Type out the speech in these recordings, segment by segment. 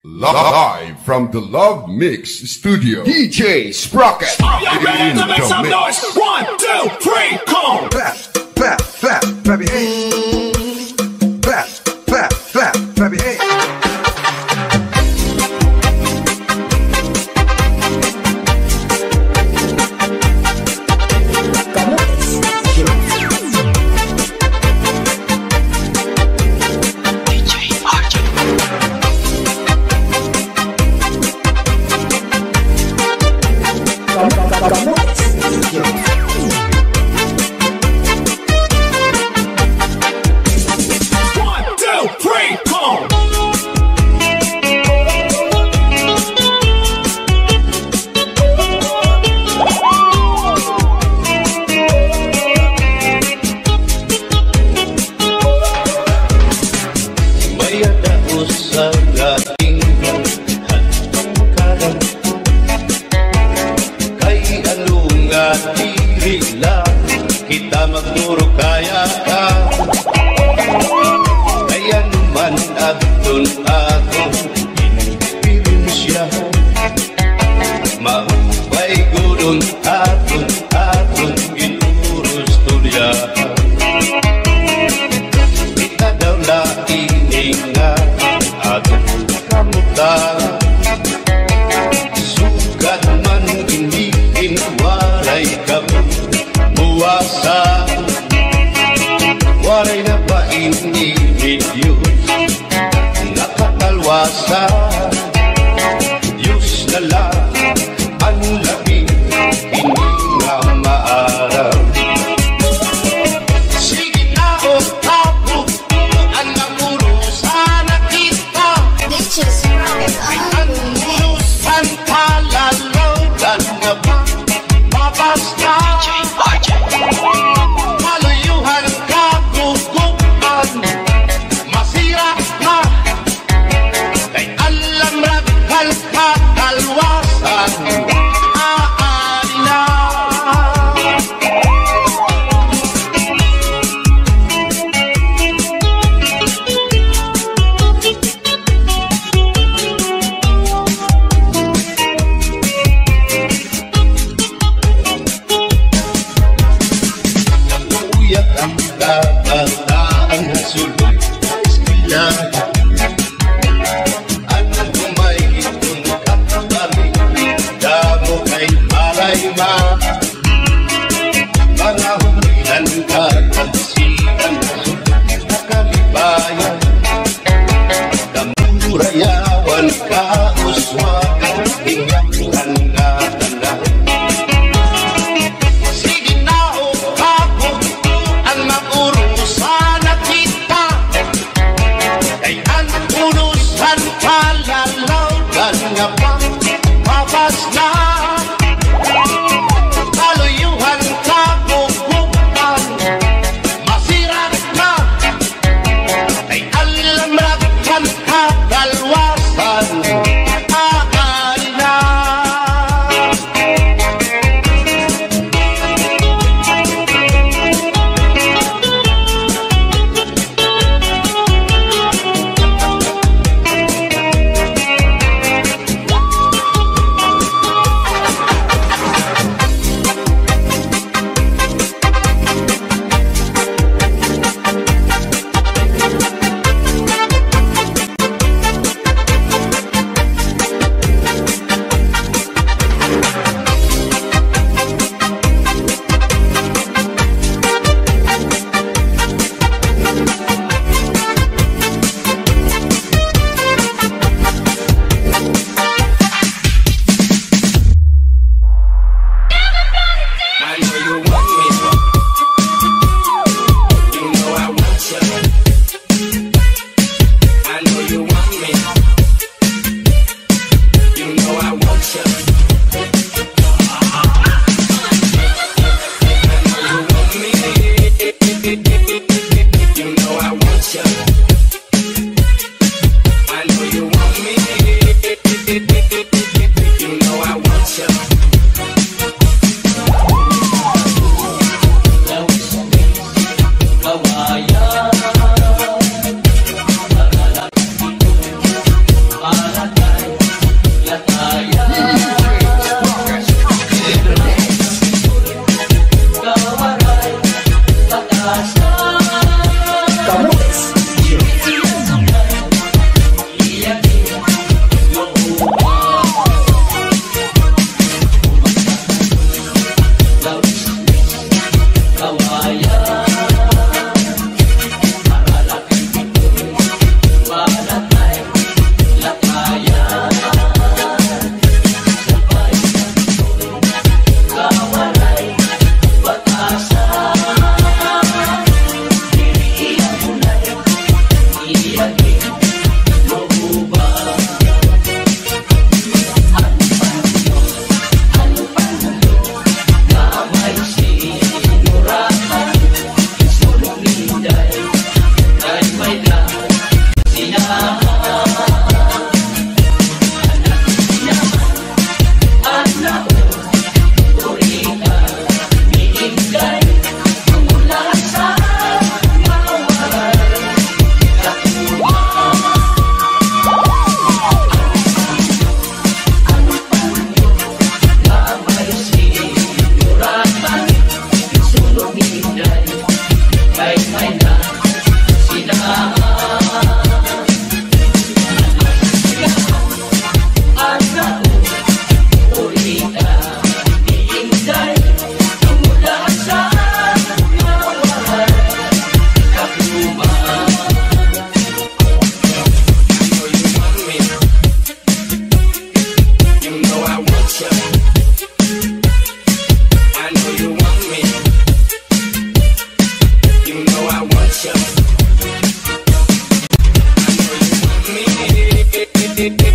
Live from the Love Mix Studio, DJ Sprocket. Are you ready to make some noise? 1, 2, 3, come on! Clap, clap, clap, clap your hands. Clap, clap, clap, clap your hands. Kita magturo kaya ka, kaya naman aton inspirasya, maupay gudon aton inurus tulya. Kita daw naiingat aton kamutan, sugat man iniin waray kamu muasa, waray na ba inibidyo nakatalwasa, Diyos na lang ang labing hindi nga maaraw. Sige na o tapo ang namuro sana kita, ay ang urusan kalalaw na ba mabasta. Maluyuhan kagugupan, masira na, kay alam raghal katalwasan, aari na. Ang kabataan sulod eskwela, anak kumay itong kapatid, damo kay marayma, mga humilan katansigan nakalibayan, damurayawan kauswagan, ingatan nga tanan. Mabas na, kaluyuhan kagugupan, masira na, ay alam raghal katalwasan, aari na.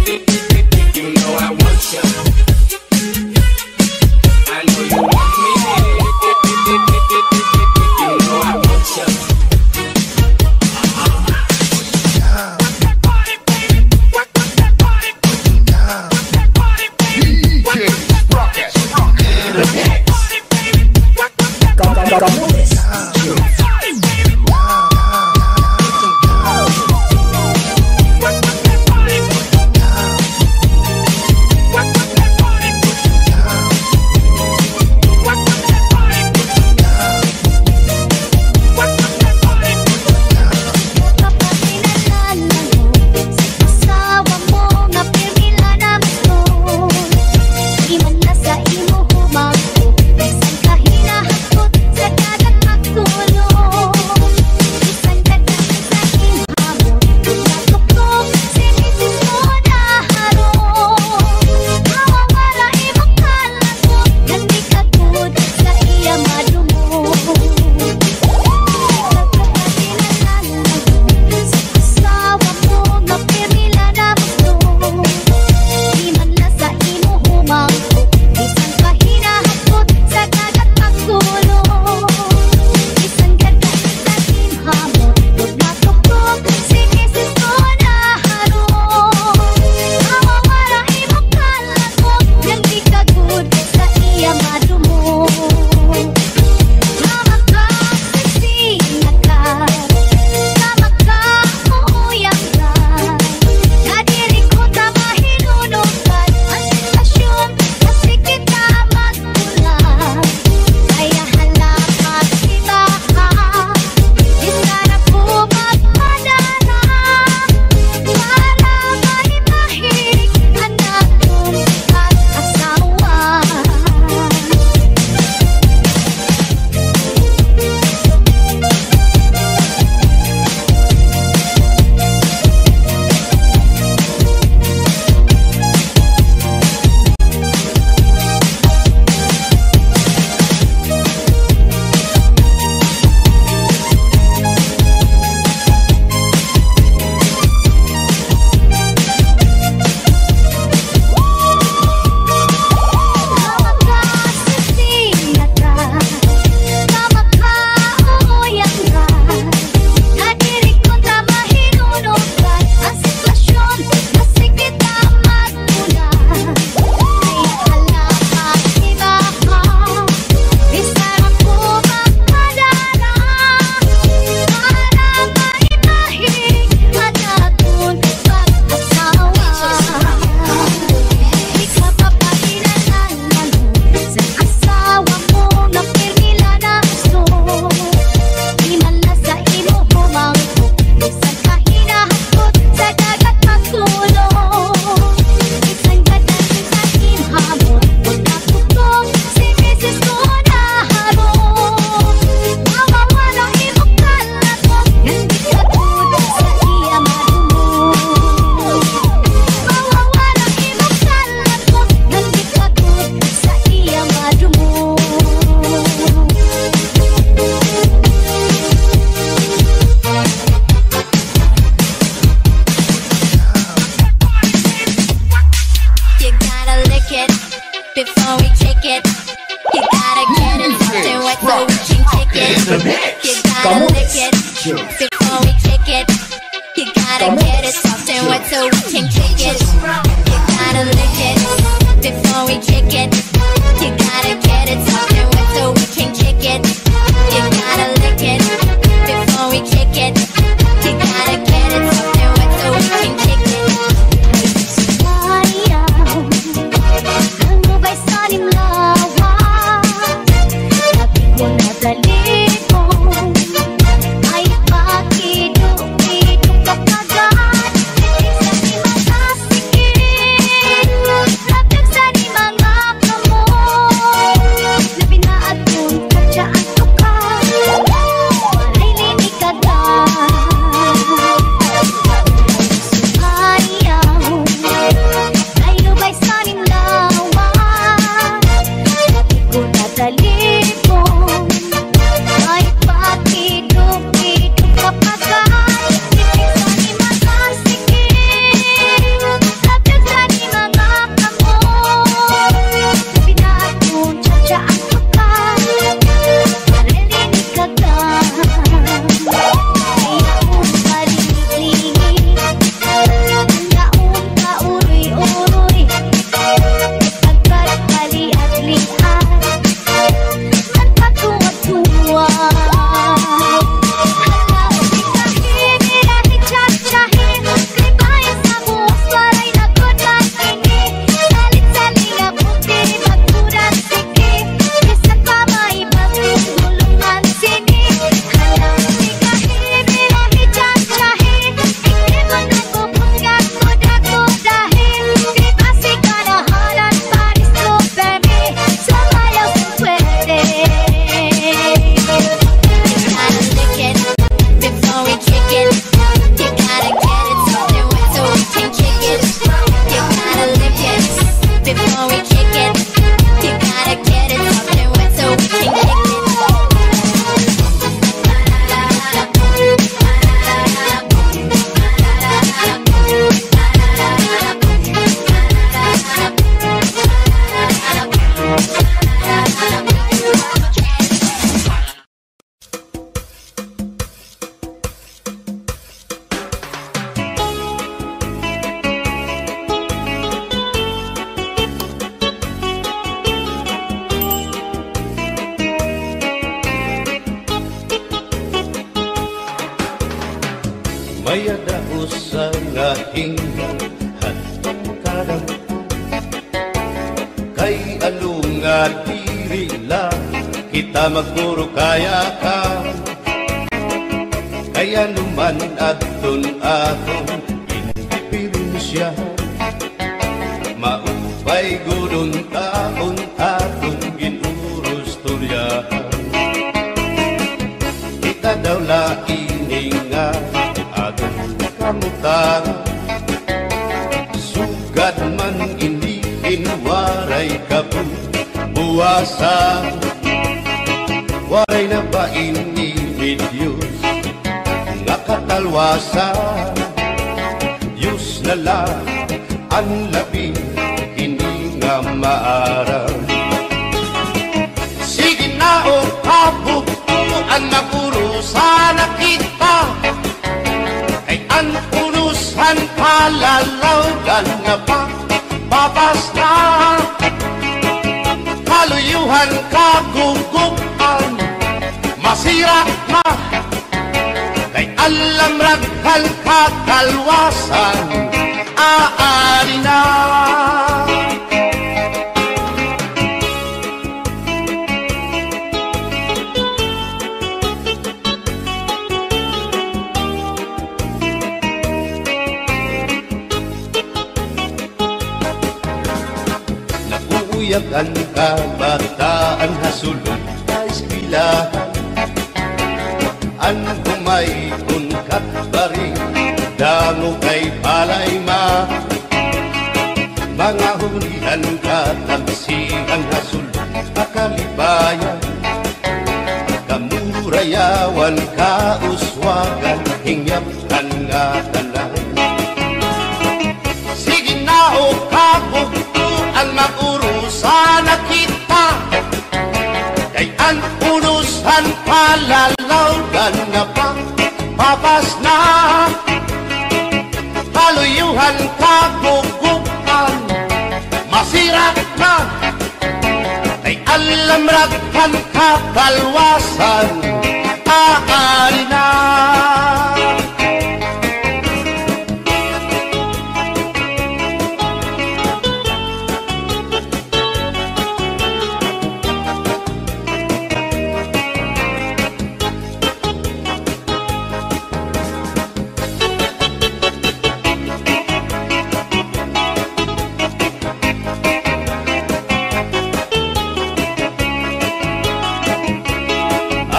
You know I want you. I know you want me. You know I want you. Ay, pakido, pakido kapagad. Isa ni matasikip. kadang kay anong nga diri lang kita magpuro kaya ka kaya naman aton indiferensya maupay gudon taon aton ginurus turyahan kita daw laing nga aton kamutan sugad man ini inwaray kabuwasan waray na ba ini Diyos nga katalwasan Diyos na lang ang labi hindi nga maaraw sige na o kabutuan magurusan na kita kay ang urusan palalawgan nga pa babas na kaluyuhan kagugupan masira na kay alam raghal kakalwasan aari na nakuuyak ang kabataan hasulod sa eskwelahan ang humay unkat bari dango kay palay mga hulihan katamsihan hasulod kakalibayan kamurayawan kauswagan hingyapkan nga tanan sige na o kabuktuan magurusan na kita kay ang urusan palalawgan nga pa papas na kaluyuhan kagugupan masira na kay alam raghal kakalwasan aari na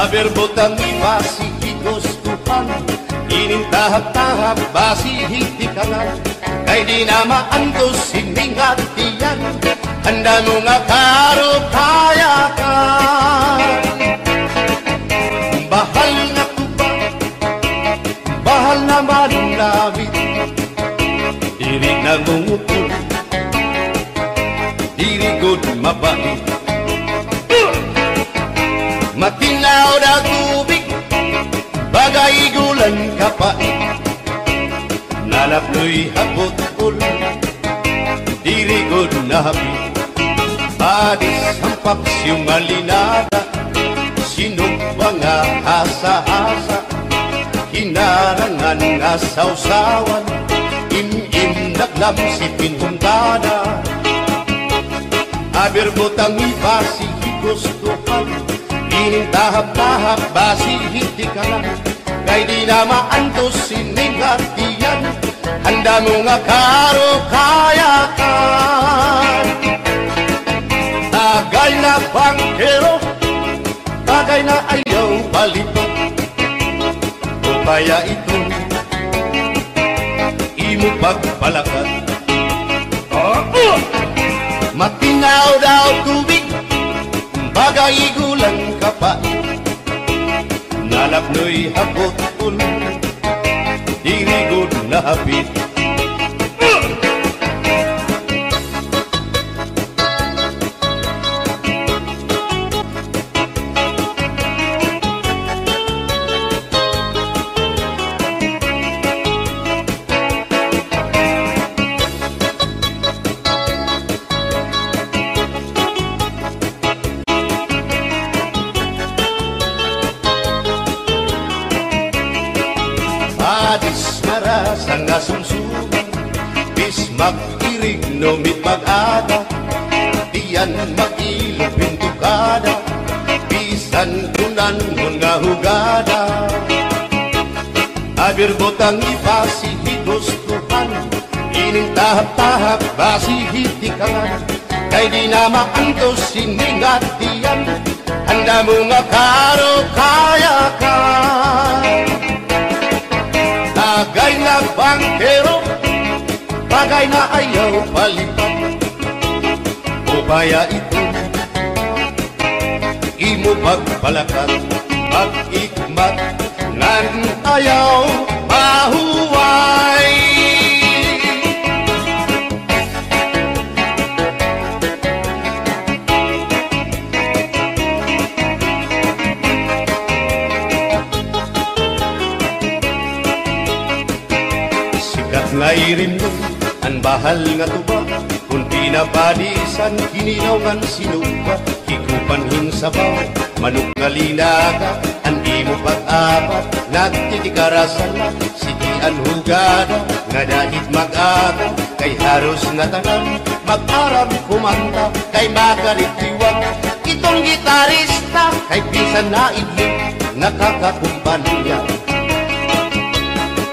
berbotang basi higustuhan inintahap-tahap basi hitikanan kay di namaan to siningatiyan handa mo nga karukayakan bahal na tuba bahal naman labit diri nangungutol diri good mabait matinaw na tubig, bagay gulan kapait nalapnoy hapot-ul, dirigod na hapit adis ang paksyong malinada sinugba nga hasa-hasa hinarangan nga sausawan im-im naglamsipin hundada aberbotang ibasi higustuhan inintahap-tahap basi hitikanan kay di namaan to sinigatiyan handa mo nga karukayakan tagay na bangkero tagay na ayaw balito o kaya ito imo pagpalakat matinaw daw tubig bagay gulang kapait nalapnoy hapot-ul dirigod na hapit adis marasang asumsuman bis mag tignomit mag-ada, diyan mag-ilog pintukada, bisan kunan nga hugada. Abir botang ipasi hidustuhan, ining tahap-tahap basi hitikan, kay di na maantos siningatian, handa mo nga karo kaya ka. Tagay na bangkero, bagay na ayaw palipat, o kaya ito imo pagpalakat, pag-ikmat nan ayaw mahuway. Sikat nga irim nun, ang bahal nga tuba, kung pinapadisan, kininaw sinuba, hikupan hinsabaw, manok nga linaga, andi mo pag-apat, nagtitikarasan na, sigian hugada, nga dahit mag-aga, kay haros nga tanan, mag-aram kumanta, kay makaritiwag, itong gitarista, kay pisan na idling, nakakakumpanya.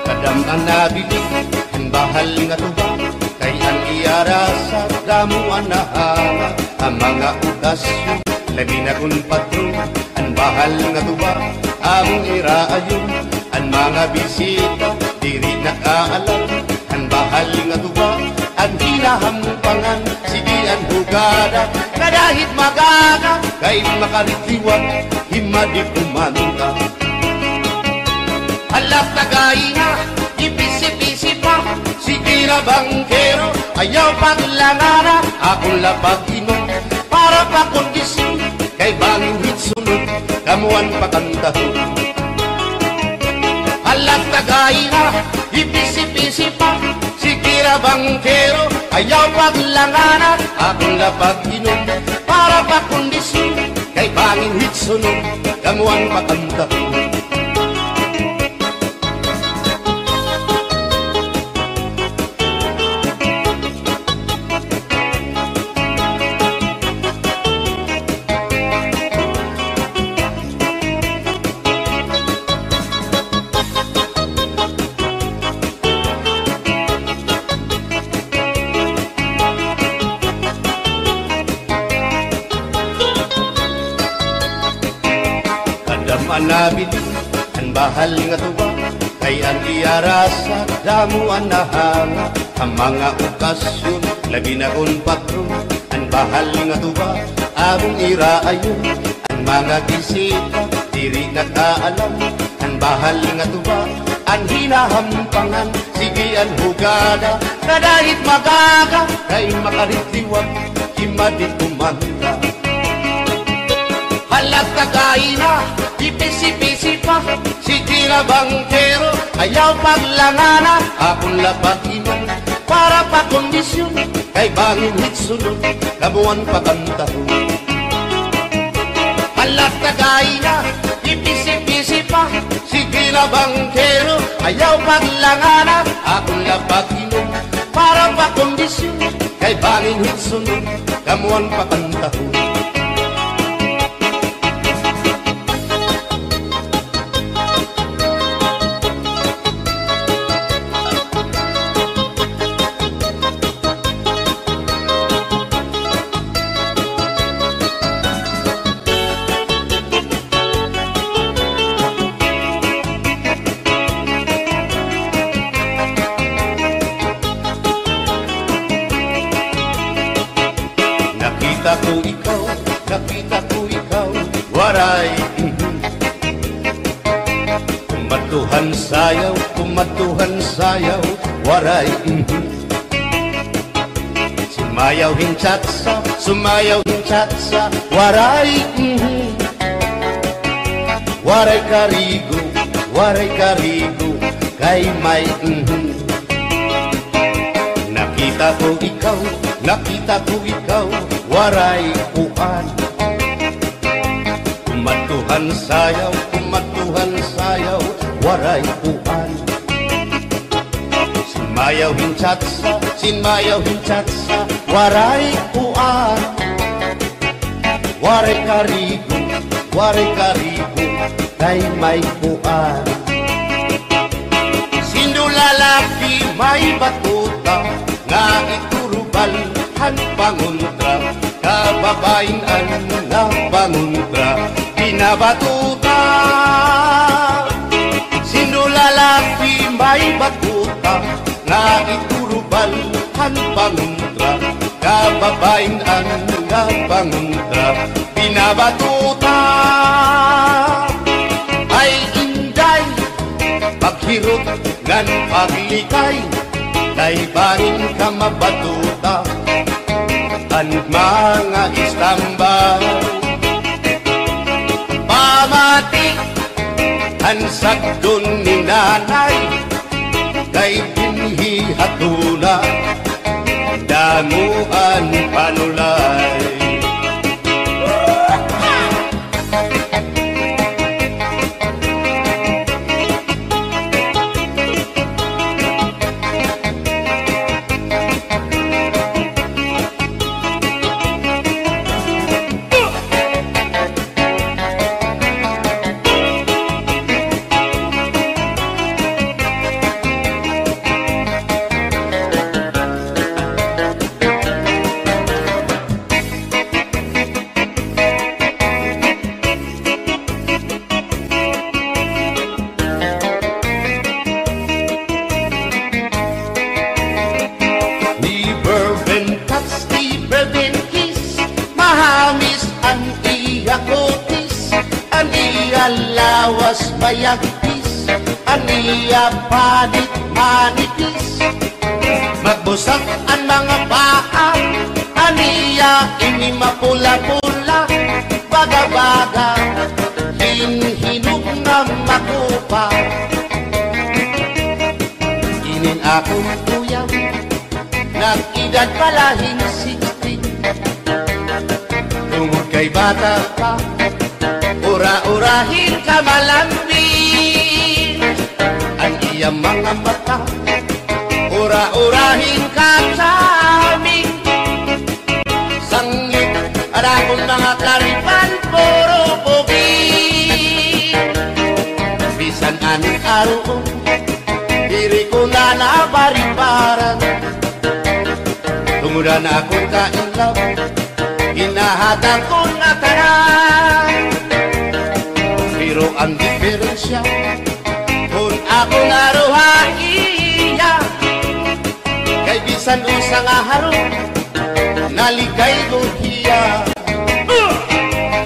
Kadam ang nabilig, ang bahal nga tuba, kay ang iarasa, damuan na hanga, ang mga ukasyon, labi na kung patron, ang bahal nga tuba, ang iraayon, ang mga bisita, diri na kaalam, ang bahal nga tuba, ang hinahampangan, sige ang hugada, kadahit magaga, kay makaritiwag, himadi kumanta. Alat tagay na, ipisi-pisi pa, sige na bangkero, ayaw paglangara, akong lapag-inom, para pa kondisyon, kay bangin hitsunod, kamuan pakantahon. Alat tagay na, ipisi-pisi pa, sige na bangkero, ayaw paglangara, akong lapag-inom, para pa kondisyon, kay bangin hitsunod, kamuan pakantahon. Manabit, ang bahal nga tuba, kay ang iarasa, damuan na hanga, ang mga okasyon, labi na kung patron, ang bahal nga tuba, among iraayon, ang mga bisita, diri na kaalam, ang bahal nga tuba, ang hinahampangan, sige ang hugada, kadahit magaga, kay makaritiwag, himadit kumanta. Halat tagay na, ipisi-pisi pa, sige na bangkero, ayaw paglangana, akong lapag-inom, para pa kondisyon, kay bangin hitsunod, kamuan pakantahon. Halat tagay na, ipisi-pisi pa, sige na bangkero, ayaw paglangana, akong lapag-inom, para pa kondisyon, kay bangin hitsunod, kamuan pakantahon. Nakita ko ikaw, waray. Kumatuhan sayaw, waray. Sumayaw hinchatsa, waray. Waray karigo, kay may. Nakita ko ikaw, waray uan. Kumatuhan sayaw, waray uan. Mayaw hinchatsa, sin mayaw hinchatsa, waray uan. Waray karigo, kay may uan. Sino lalaki may batuta, nga iturubal han panguntra, kababayan na panguntra, pinabatuta. Sino lalaki may batuta, nga iturubal han panguntra, kababayan na panguntra, pinabatuta. Ay inday, paghirot ngan paglikay, kay bahin ka mabatuta, ang mga istambay. Pamati, ang sagdon ni nanay, kay binhi hatuna, damuan panulay. Lawas mayagpis, aniya panit manipis, magbusak ang mga paa, aniya ini mapula-pula, baga-baga, hinhinug na makupa. Inin akong kuyaw, nag-edad palahin 60, tungod kay bata pa, ura-urahin ka malambing, ang iyang mga mata, ura-urahin ka sa aming sangit, at akong mga klaripan, puro pogi. Bisan anong araw, diri ko na nabaribaran, tumudan akong kainlaw, hinahatag ko na tanan. Pero ang diferensya, kung ako naruhaiya, kay bisan usang aharo, naligay ko hiya.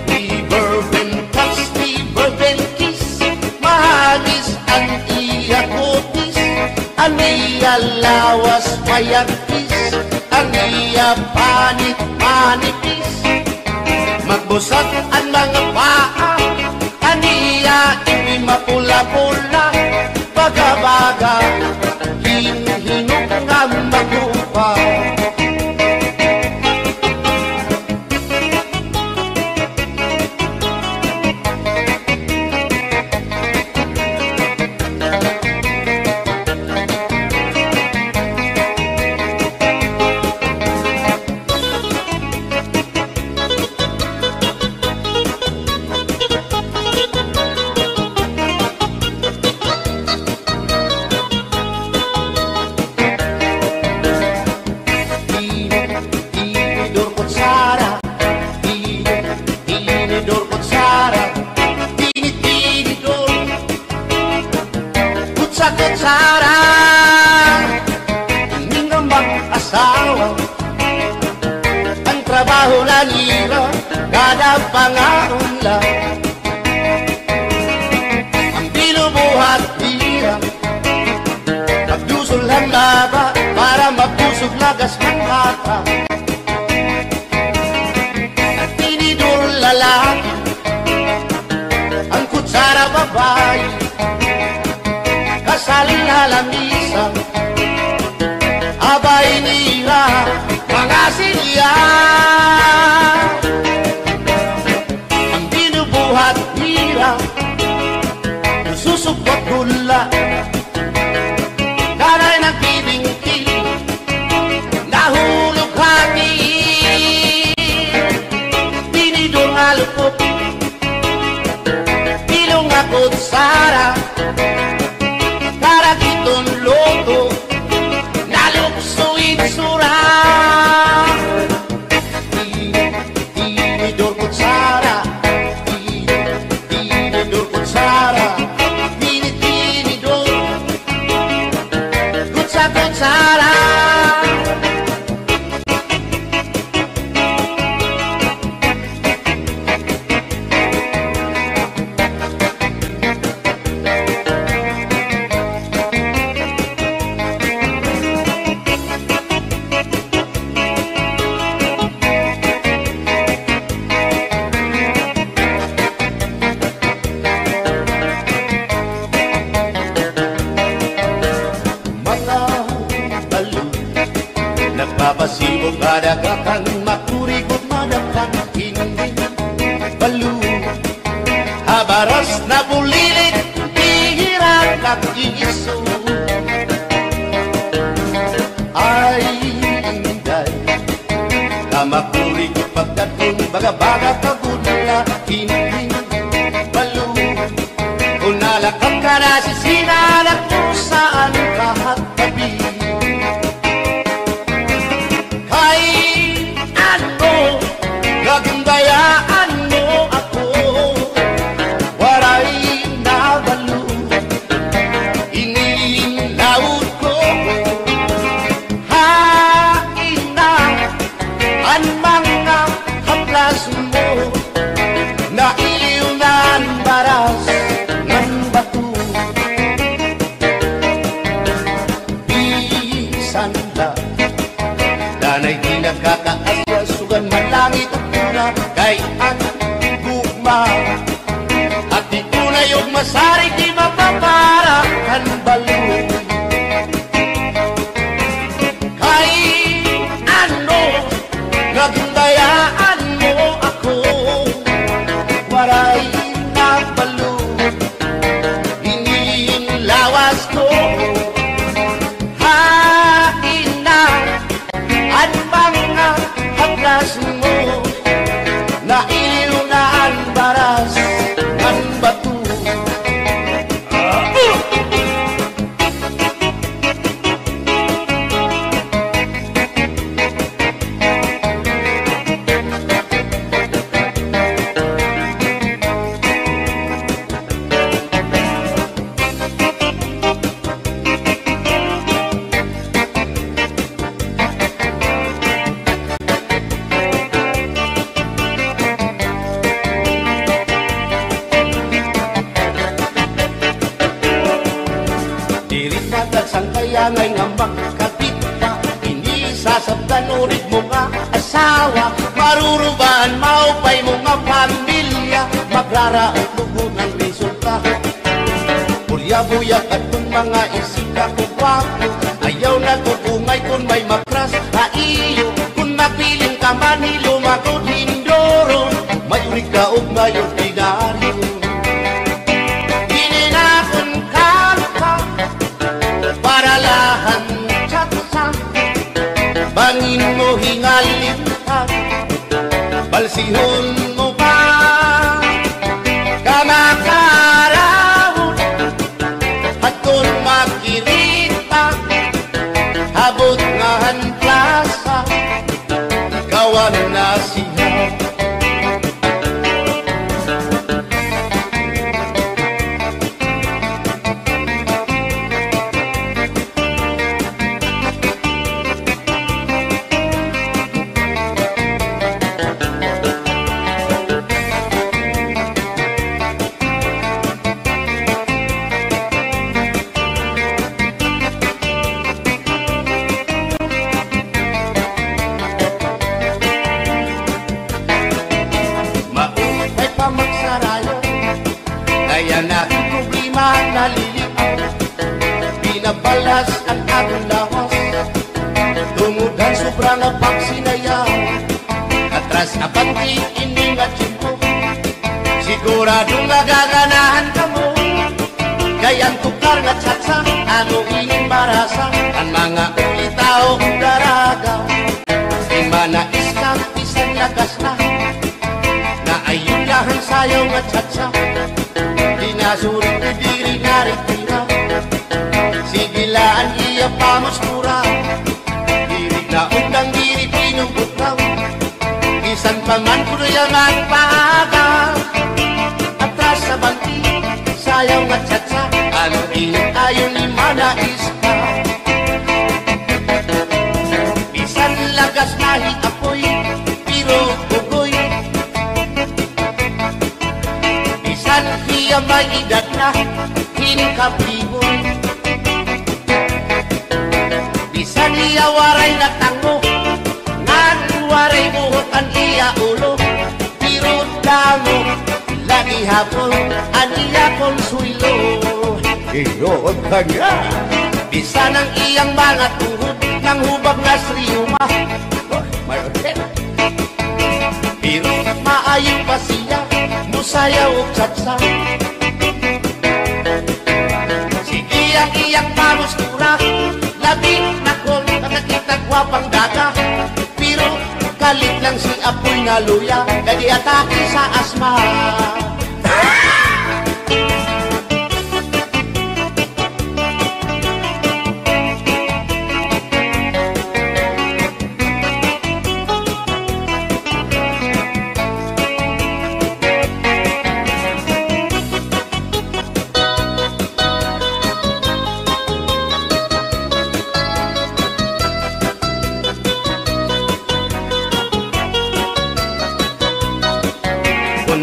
Never been touched, never been kissed, mahalis ang iya kutis, ang iya lawas mayagpis, ang iya panit manipis, magbusag ang mga paa, aniya ini mapula-pula, baga-baga, hinhinug nga magupa. Ang trabaho na nila, kada pangaunla, ang binubuhat nila, magdusol ang laba para magdusog lagas ng mata. At tinidor lalaki, ang kutsara babae, kasal na lamisa, abay nila mga silya. Ang binubuhat nila, susubot gula, kanay nagbibing nalupok ilong ako't sara para kitong loto naluksuin sura tinidor ko't sara tinidor ko't sara tinidor ko't sara. Nagpapasibog kadagakan, makurikot madapan, hindi balo. Habaras na bulilit, hihiran at iiso. Ay, inday, na makurikot pagkatun, baga-baga kagudla, hindi balo. Kung nalakap ka na sisinalat mo saan kahat tabi. Gagandayaan mo ako, waray nabalo, inilaut ko, hain na ang mga haplas mo, nailiw na ang baras ng bato. Bisan na, danay di nagkakaasya, sugan man langit kay ang gugma at di ko na yung masarig di mapapara kan balo kay ano nagundayaan mo ako waray na balo inilawas ko hain na at mga haplas mo nailiw na ang baras ng bato. Ngay nga makakapit pa, inisasabdan ulit mo nga asawa, marurubaan maupay mo nga pamilya, magraraot lugo ng resulta. Bulya-buyak at kung mga isika ko wapo, ayaw na tutungay kung may makras na iyo, kung mapiling ka manilo makot hindoro, may urig ka o may ordinaryo. Paralahan tsatsa bangin mo hingalintag balsihon mo pa kamakarahon at kung makirita habot ngahan plasa ikawan na siya. Kaya na problema nalilipaw, binabalas ang aking lawas, tumudan sobrang pagsinayaw, atras abanti ining at yun siguradong nagaganahan ka mo, kayang tukar nga tsatsa, ano ining marasa, ang mga ulitaw daraga, di manais kang isang lakas na ayun sayaw nga tsatsa. Dinasurin na diri naritira. Sigilaan iya pamustura. Diri na undang diri pinubutraw. Isan paman kuno yung magpaaga. Atras sa banti, sayaw nga tsatsa. Ano init tayo ni manais ka. Bisan lagas nahi apoy, pero bugoy. Bisan hiya may edad na, hinkapriboy. Bisan hiya waray na tango, ngan waray buhok ang iya ulo. Pero tango, lagi hapon, ang iya konsuelo. Iyon ka nga. Bisan ang iyang mga tuhod, nang hubag na sriyuma. Pero maayo pa siya, musayaw o tsatsa. Sige ang iyang pamustura, labi na kong nakakita gwapang daga. Pero kalit lang si apoy na luya, kadi atake sa asma.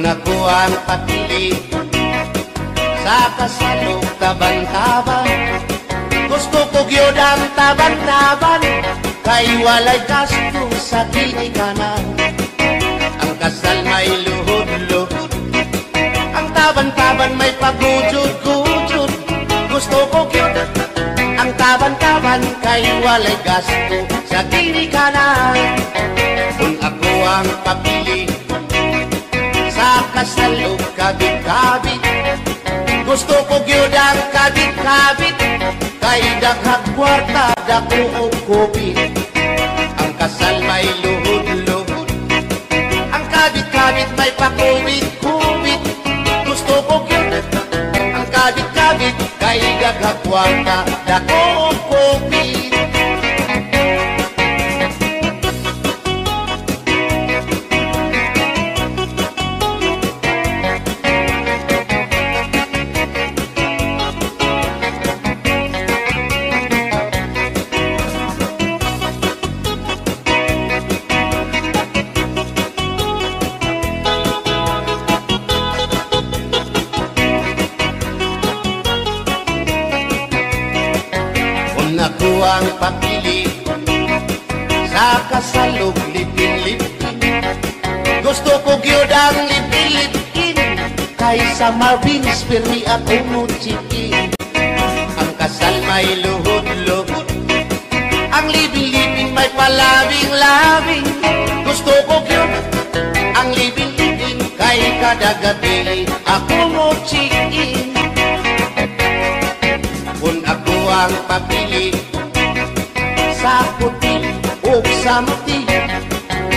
Ako ang patili sa kasalog taban-taban. Gusto ko gyud ang taban-taban, kay walay gasto sa kini kanan. Ang kasal may luhod-luhod, ang taban-taban may pagujud-gujud. Gusto ko gyud ang taban-taban, kay walay gasto sa kini kanan. Kung ako ang papili sa kasalog kabit-kabit, gusto ko gyud ang kabit-kabit, kay daghang kwarta dako og kupit. Ang kasal may luhod-luhod, ang kabit-kabit may pakubit-kubit. Gusto ko gyud ang kabit-kabit, kay daghang kwarta dako og kupit. Ako ang papili sa kasalog lipin-lipin. Gusto ko gyud ang lipin-lipin, kaysa Marvin's Permi at umuchikin. Ang kasal may luhod-luhod, ang lipin-lipin may palabing-labing. Gusto ko gyud ang lipin-lipin, kay kada gabi ako umuchikin. Kung ako ang papili sa puti o samuti,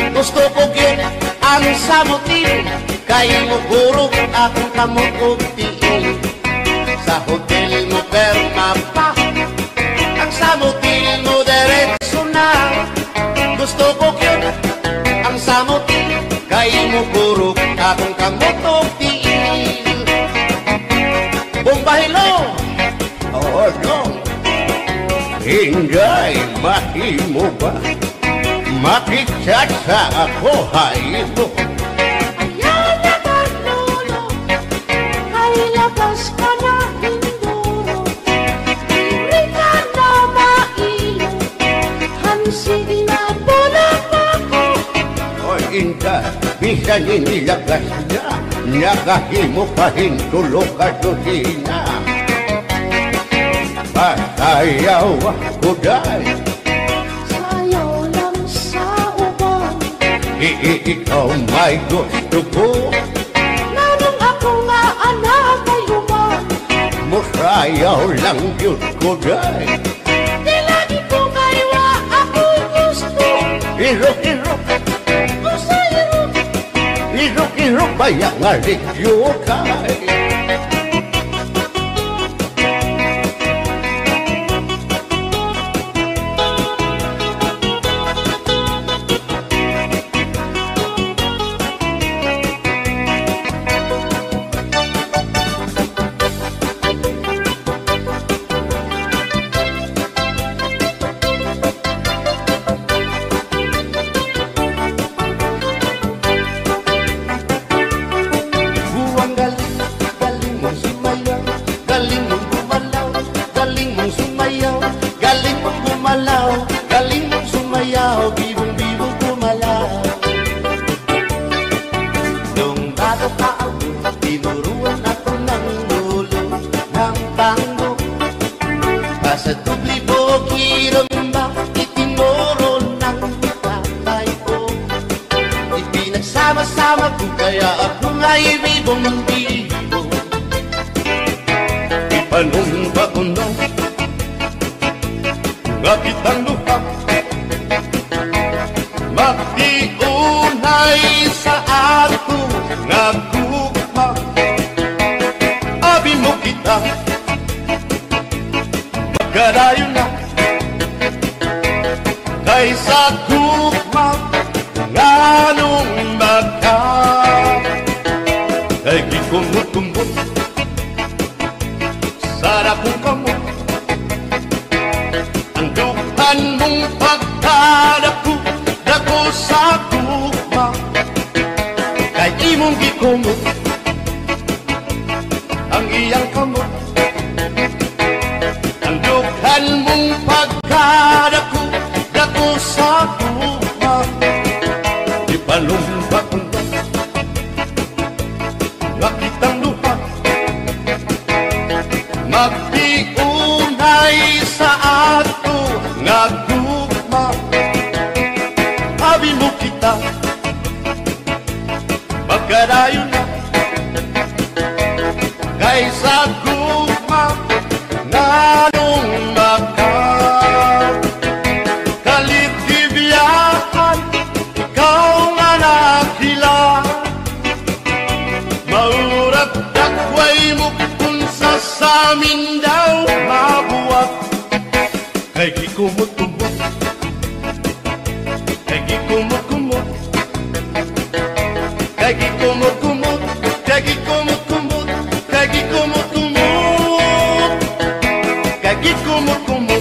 gusto ko gyud ang samuti, kay mugurog akong kamot og tiil. Sa hotel mo perma pa, ang samuti mo diretso na. Gusto ko gyud ang samuti, kay mugurog akong kamot og tiil. Bumbahilo! Oh no, hinggay mahimo ba makichat sa ako haymo? Ayaw na kanolo, ay labas ka na hinduro. Hindi ka na mailo, hansig na bulang ako. O inka, bisan inilagas na, nakahimo pa hintulo ka susina. Sayaw ako dahil sayaw lang sa uban. Ikaw may gusto ko, Nanong ako nga anak ay uban. musayaw lang yun ko dahil Di lagi ko kaywa ako gusto. Irok-irok, Usay-irok, irok-irok Biro bayak ngarik yokai. Sama-sama ko kaya ako nga'y bibong-bibo. Ipanumpa ko na nga kitang luha, magtiunay sa ato nga gugma. Abi mo kita magkarayon na kaysa gugma nganong magka. Ay gikumot-kumot sarap kong kamot, ang dukan mong pagkadako dako sa gugma. Kay imong gikumot ang iyang kamot, ang dukan mong pagkadako dako sa gugma. Ipalumpak ko na nga kitang luha, magtiunay sa ato nga gugma. Abi mo kita magkarayon na kaysa gugma nganong maka. Kalitibiyaan ikaw nga nakila, maurat dakway mo kung sa amin daw mabuwag. Kay gikumot-kumot, kay gikumot-kumot, kay gikumot-kumot, kay gikumot-kumot, kay gikumot-kumot, kay gikumot-kumot.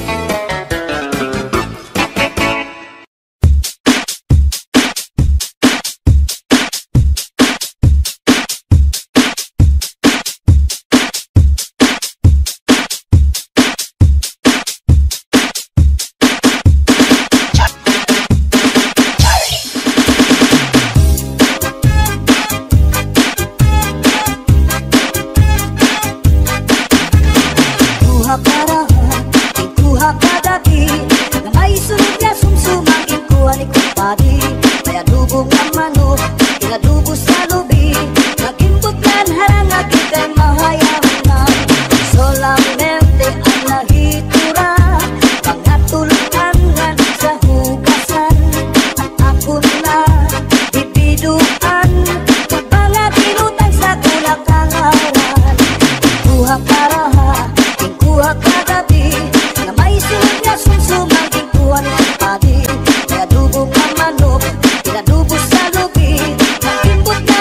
Kaya dugo ka manok, kinadubo sa lubi, nakimbot na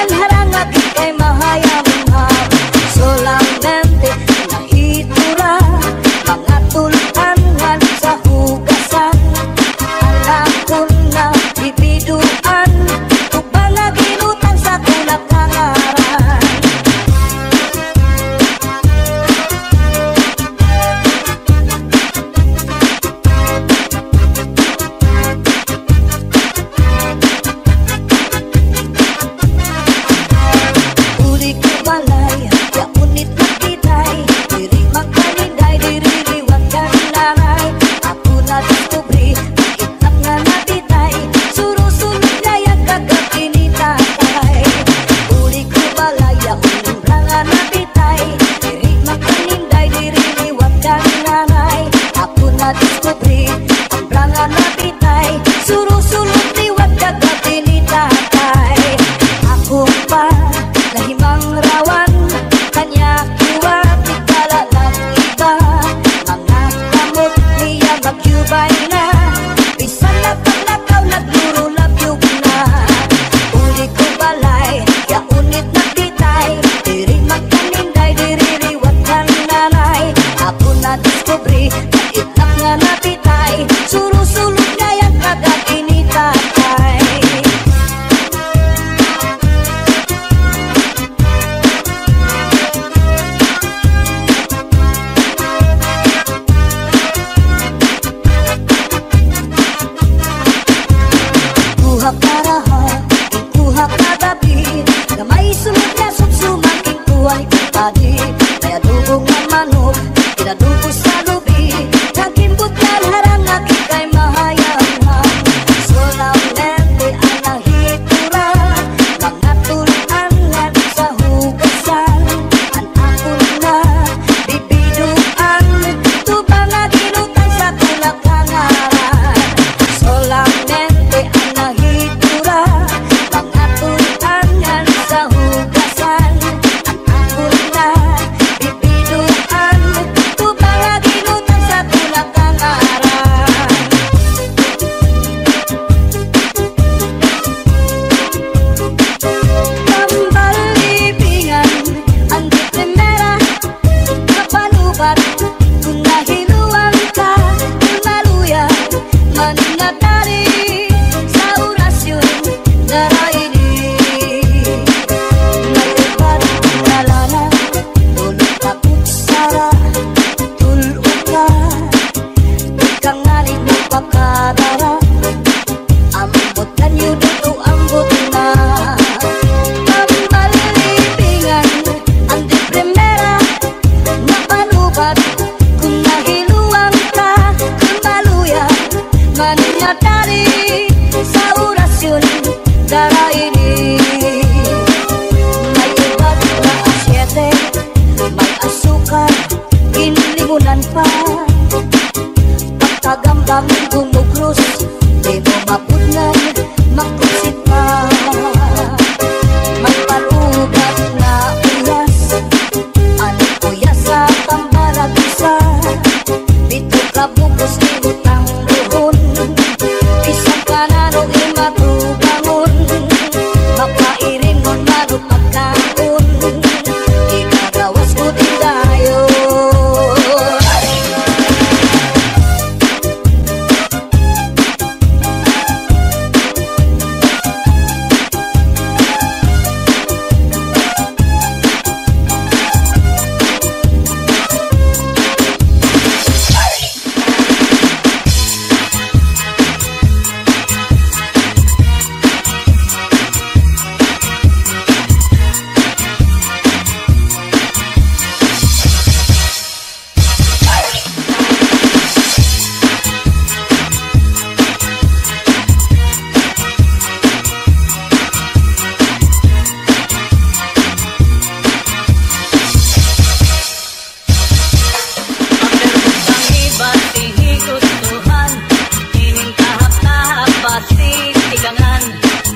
tikangan,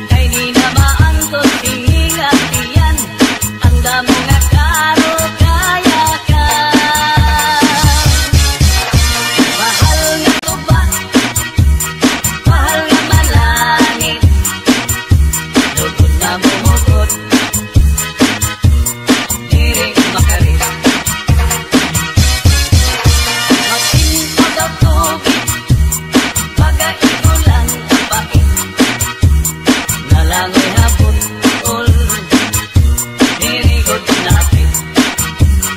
kay di na maantos hingatian, anda mo nga karo kaya ka. Mahal nga tuba, mahal nga malangit, lugod na mumugot, diri makarit. Masinag ang tubig, pag-aigulan ang pait, nalangoy hapon ul, dirigod napit,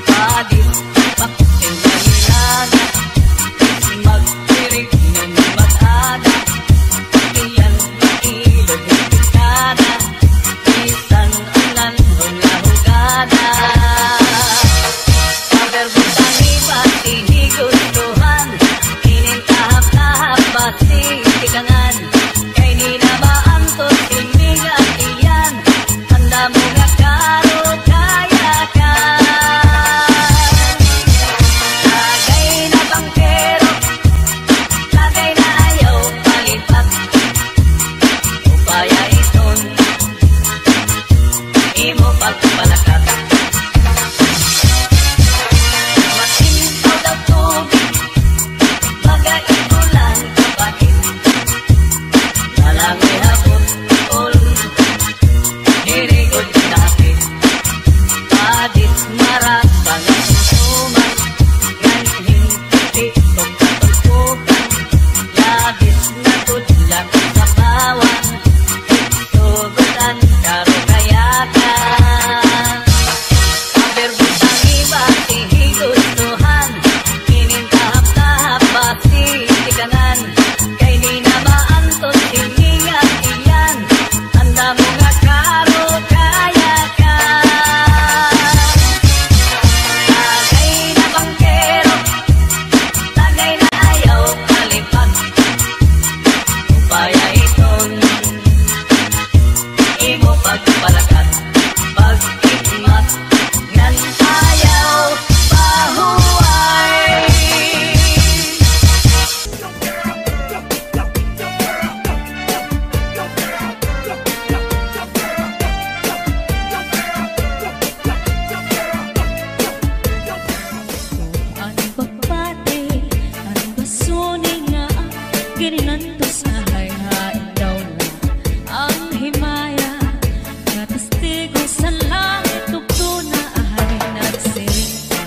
padit, pakuting kanilana, magtirig ng mag-ada, iyan mailog ng pikada, isan ulan o nahugada. Paberbutang iba't tinigustuhan, inintahap-tahap pati tikangan, kay di na maantos himigat iyan, handa mo nga karo kaya ka. Lagay na bangkero, lagay na ayaw palipat, upaya iton, imo pagpalakat. Masintaw daw tubig, pag-aigulan kapait, nalangoy hapon ul, dirigod napit, padit marat panasuman, ganhin puti o katulpukan, labis na tudlak sa bawang, sugutan karo kayakan. Paberbutang iba't tinigustuhan, inintahap-tahap pati tikangan, kay di na maantos himingat iyan, handa mo nga karo kaya ka. Lagay na bangkero, lagay na ayaw palipat, upaya iton, imo pagpalakat, pag-ikmat, nan ayaw pahuway. Ang pagpati, ang basuni nga, gininantos na hayhain daw na ang himaya, nga testigo sa langit tugto na ahay nagsiring ka,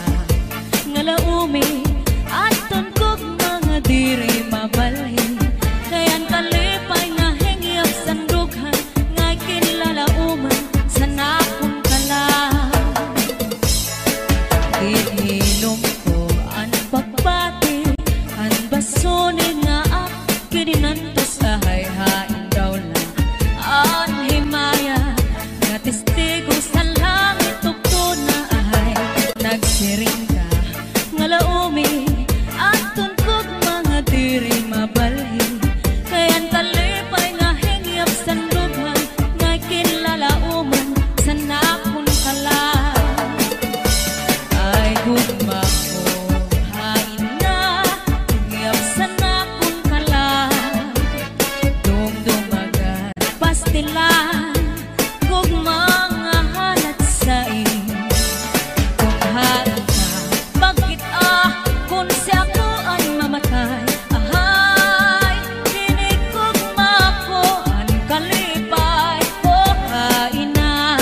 nga laumi at tungkog mga diri mabalhin, kayan kalipay nga hingyap sandughan, nga kinlalauman sa nakong kalang. Ininom ko ang pagpati, ang basuni nga ak, kininantos sa hayhain daw na ang himaya, nga testigo sa langit tugto na ahay nagsiring ka, nga laumi at tungkog mga diri mabalhin, kayan kalipay nga hingyap sandughan, nga kinlalauman sa nakong kalang. Ay gugma ko, hain na, hingyap sa nakong kalang, dumdumagan, pastilan, gugma nga halat sa kung harap ka, bakit kung siya ko ay mamatay, ahay, dinig gugma ko, ang kalipay, o hain na.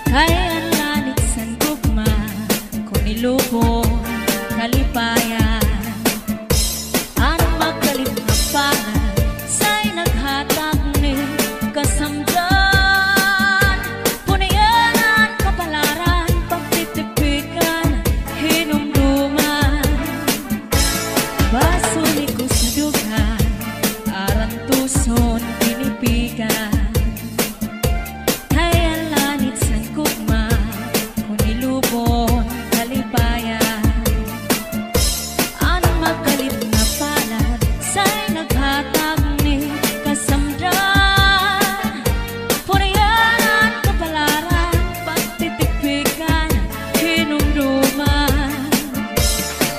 Kaya lanit san gugma kung ilubong kalipayan. Ang magalit na pangan sa'y naghatag ni kasamdan. Punayanan, kapalaran, pagtitipikan, hinumduman. Basuli ko sa dugan, arantuson, pinipigan. Kaya lanit san gugma kung ilubong kalipayan. Ang magalit na palad sa'y naghatag ni kasamdan. Punayanan, kapalaran, pagtitipikan, hinumduman.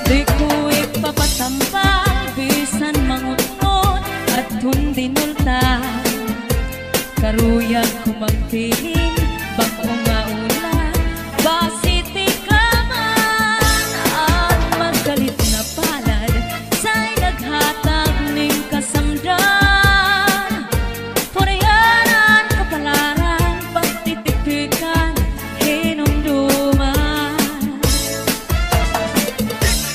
Di ko ipapatampal, bisan mangunod at hundinulta. Karuyag ko magpiling, bako nga ulan, basiti ka man. Ang magalit na palad sa'y naghatag ning kasamdan. Punayanan, kapalaran, pagtitipikan, hinumduman.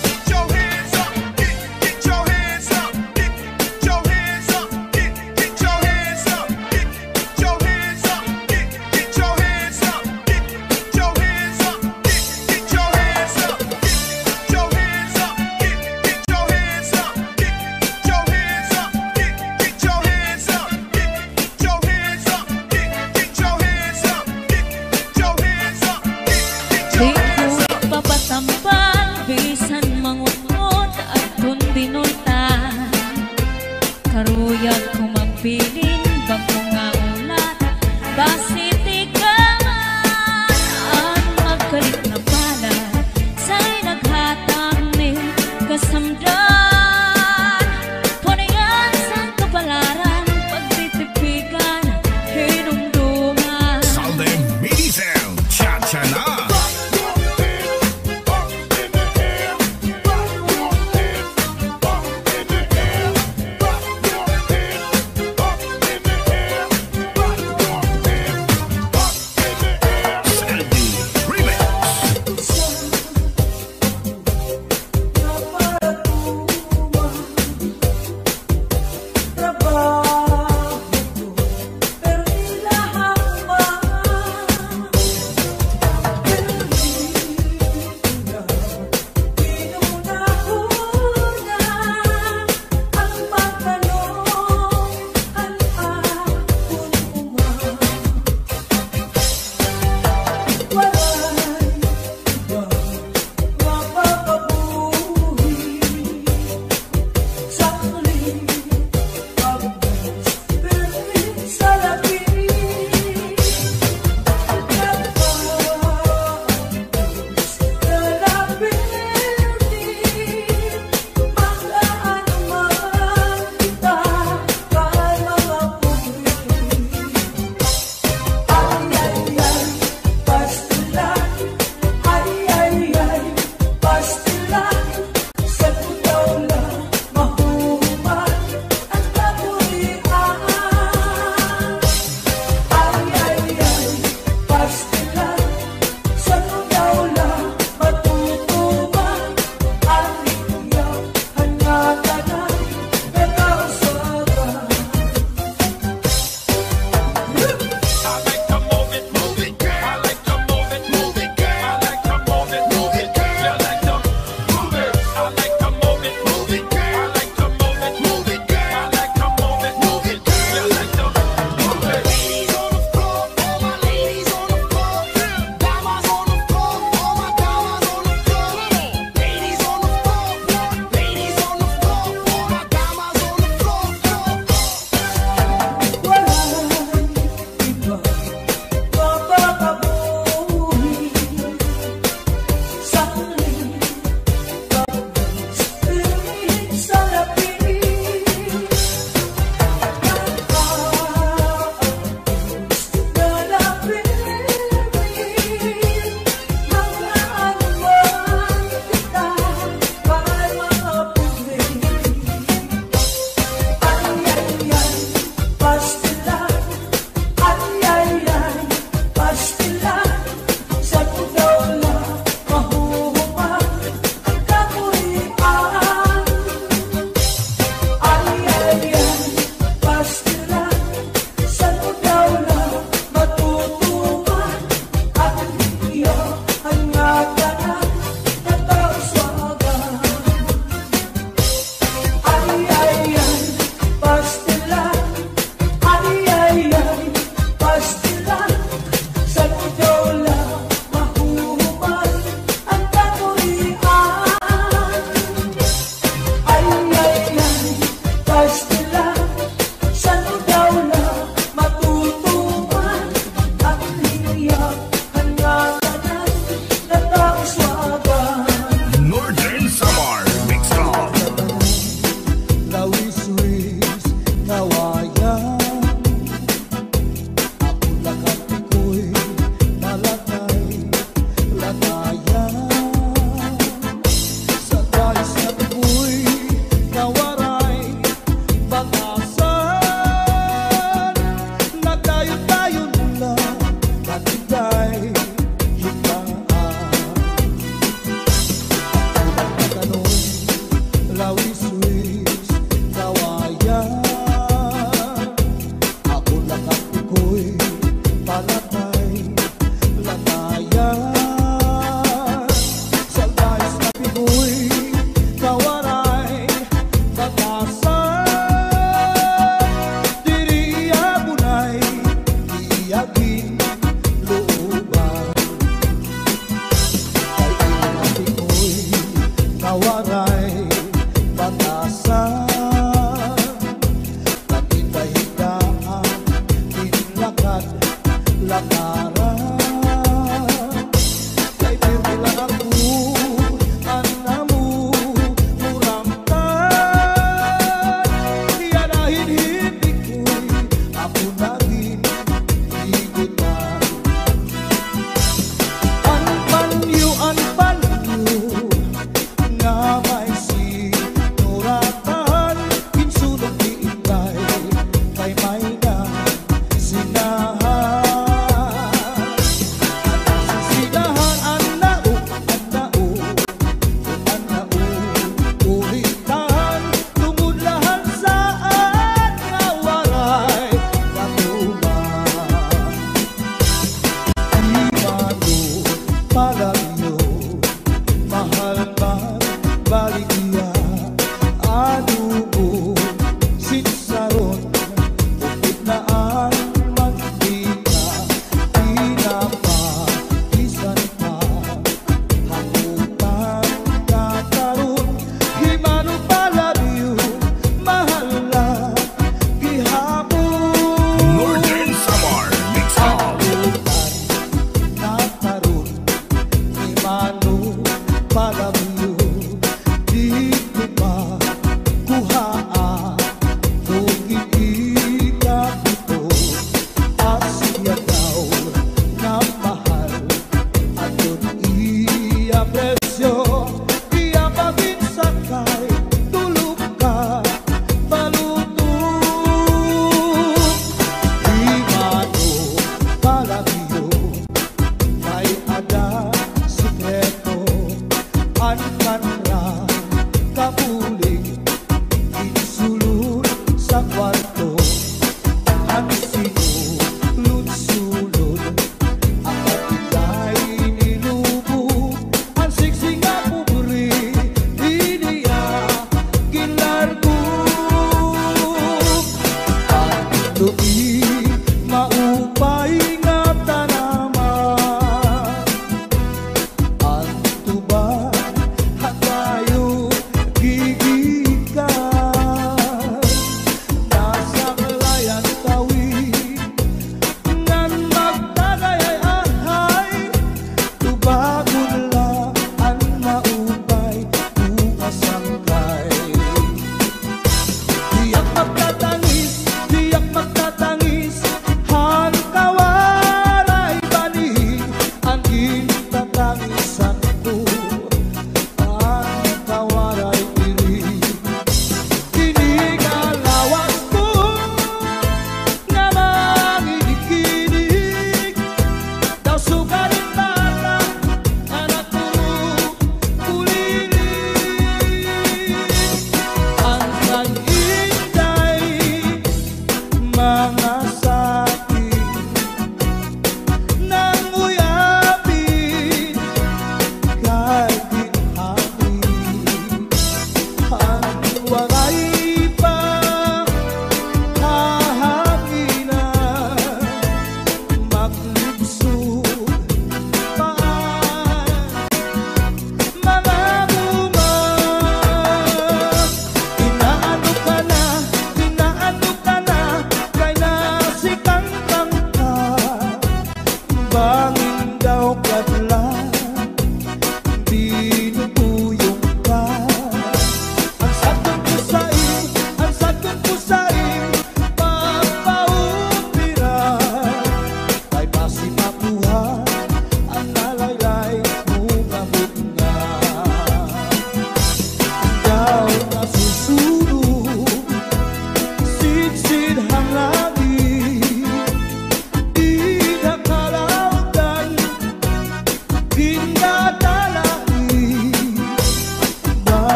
Get your hands up, get your hands up, get your hands up, get your hands up, get your hands up, get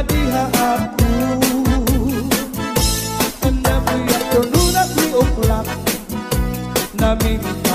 diha aku. And every afternoon at 3 o'clock, namimigay